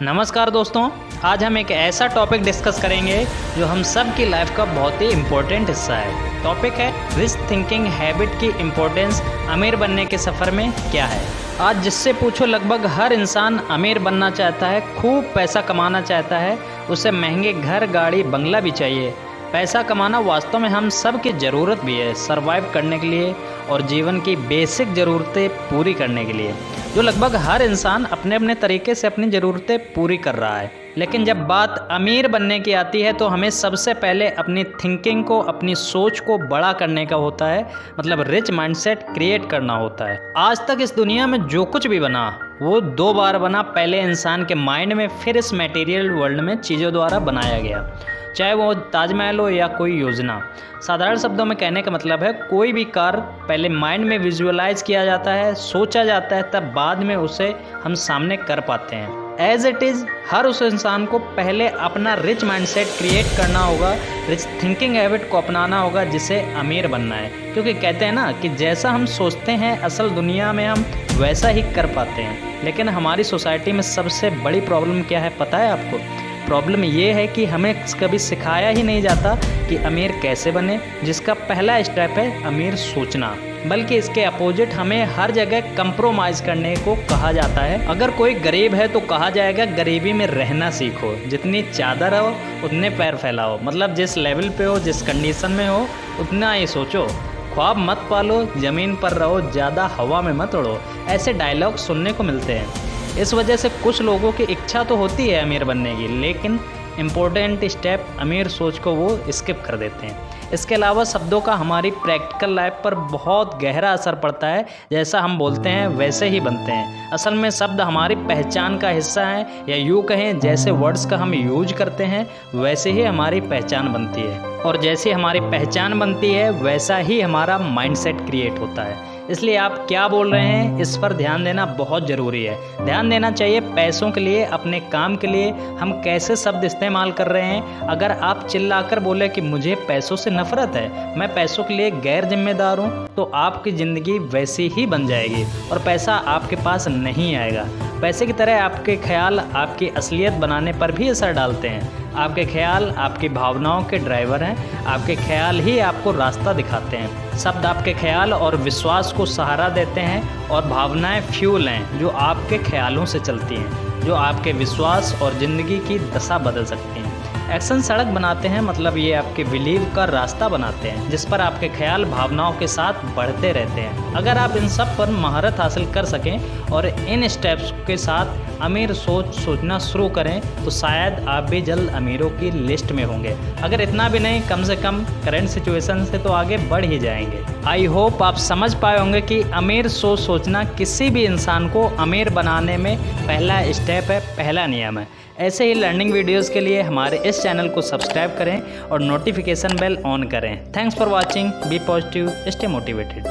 नमस्कार दोस्तों, आज हम एक ऐसा टॉपिक डिस्कस करेंगे जो हम सब की लाइफ का बहुत ही इम्पोर्टेंट हिस्सा है। टॉपिक है रिच थिंकिंग हैबिट की इम्पोर्टेंस अमीर बनने के सफ़र में क्या है। आज जिससे पूछो लगभग हर इंसान अमीर बनना चाहता है, खूब पैसा कमाना चाहता है, उसे महंगे घर, गाड़ी, बंगला भी चाहिए। पैसा कमाना वास्तव में हम सब की ज़रूरत भी है, सरवाइव करने के लिए और जीवन की बेसिक ज़रूरतें पूरी करने के लिए, जो लगभग हर इंसान अपने अपने तरीके से अपनी ज़रूरतें पूरी कर रहा है। लेकिन जब बात अमीर बनने की आती है तो हमें सबसे पहले अपनी थिंकिंग को, अपनी सोच को बड़ा करने का होता है, मतलब रिच माइंडसेट क्रिएट करना होता है। आज तक इस दुनिया में जो कुछ भी बना वो दो बार बना, पहले इंसान के माइंड में, फिर इस मटेरियल वर्ल्ड में चीज़ों द्वारा बनाया गया। चाहे वो ताजमहल हो या कोई योजना। साधारण शब्दों में कहने का मतलब है कोई भी कार्य पहले माइंड में विजुअलाइज किया जाता है, सोचा जाता है, तब बाद में उसे हम सामने कर पाते हैं। एज इट इज़ हर उस इंसान को पहले अपना रिच माइंडसेट क्रिएट करना होगा, रिच थिंकिंग हैबिट को अपनाना होगा, जिसे अमीर बनना है। क्योंकि कहते हैं ना कि जैसा हम सोचते हैं असल दुनिया में हम वैसा ही कर पाते हैं। लेकिन हमारी सोसाइटी में सबसे बड़ी प्रॉब्लम क्या है पता है आपको? प्रॉब्लम ये है कि हमें कभी सिखाया ही नहीं जाता कि अमीर कैसे बने, जिसका पहला स्टेप है अमीर सोचना, बल्कि इसके अपोजिट हमें हर जगह कंप्रोमाइज़ करने को कहा जाता है। अगर कोई गरीब है तो कहा जाएगा गरीबी में रहना सीखो, जितनी चादर हो उतने पैर फैलाओ, मतलब जिस लेवल पे हो, जिस कंडीशन में हो उतना ही सोचो, ख्वाब मत पालो, ज़मीन पर रहो, ज़्यादा हवा में मत उड़ो। ऐसे डायलॉग सुनने को मिलते हैं। इस वजह से कुछ लोगों की इच्छा तो होती है अमीर बनने की, लेकिन इम्पोर्टेंट स्टेप अमीर सोच को वो स्किप कर देते हैं। इसके अलावा शब्दों का हमारी प्रैक्टिकल लाइफ पर बहुत गहरा असर पड़ता है। जैसा हम बोलते हैं वैसे ही बनते हैं। असल में शब्द हमारी पहचान का हिस्सा है, या यूँ कहें जैसे वर्ड्स का हम यूज करते हैं वैसे ही हमारी पहचान बनती है, और जैसे हमारी पहचान बनती है वैसा ही हमारा माइंडसेट क्रिएट होता है। इसलिए आप क्या बोल रहे हैं इस पर ध्यान देना बहुत ज़रूरी है। ध्यान देना चाहिए पैसों के लिए, अपने काम के लिए हम कैसे शब्द इस्तेमाल कर रहे हैं। अगर आप चिल्लाकर बोले कि मुझे पैसों से नफरत है, मैं पैसों के लिए गैर जिम्मेदार हूँ, तो आपकी ज़िंदगी वैसी ही बन जाएगी और पैसा आपके पास नहीं आएगा। पैसे की तरह आपके ख्याल आपकी असलियत बनाने पर भी असर डालते हैं। आपके ख्याल आपकी भावनाओं के ड्राइवर हैं। आपके ख्याल ही आपको रास्ता दिखाते हैं। शब्द आपके ख्याल और विश्वास को सहारा देते हैं, और भावनाएं फ्यूल हैं जो आपके ख्यालों से चलती हैं, जो आपके विश्वास और ज़िंदगी की दशा बदल सकती हैं। एक्शन सड़क बनाते हैं, मतलब ये आपके बिलीव का रास्ता बनाते हैं, जिस पर आपके ख्याल भावनाओं के साथ बढ़ते रहते हैं। अगर आप इन सब पर महारत हासिल कर सकें और इन स्टेप्स के साथ अमीर सोचना शुरू करें तो शायद आप भी जल्द अमीरों की लिस्ट में होंगे। अगर इतना भी नहीं, कम से कम करंट सिचुएशन से तो आगे बढ़ ही जाएंगे। आई होप आप समझ पाए होंगे कि अमीर सोचना किसी भी इंसान को अमीर बनाने में पहला स्टेप है, पहला नियम है। ऐसे ही लर्निंग वीडियोस के लिए हमारे इस चैनल को सब्सक्राइब करें और नोटिफिकेशन बेल ऑन करें। Thanks for watching, be positive, stay motivated.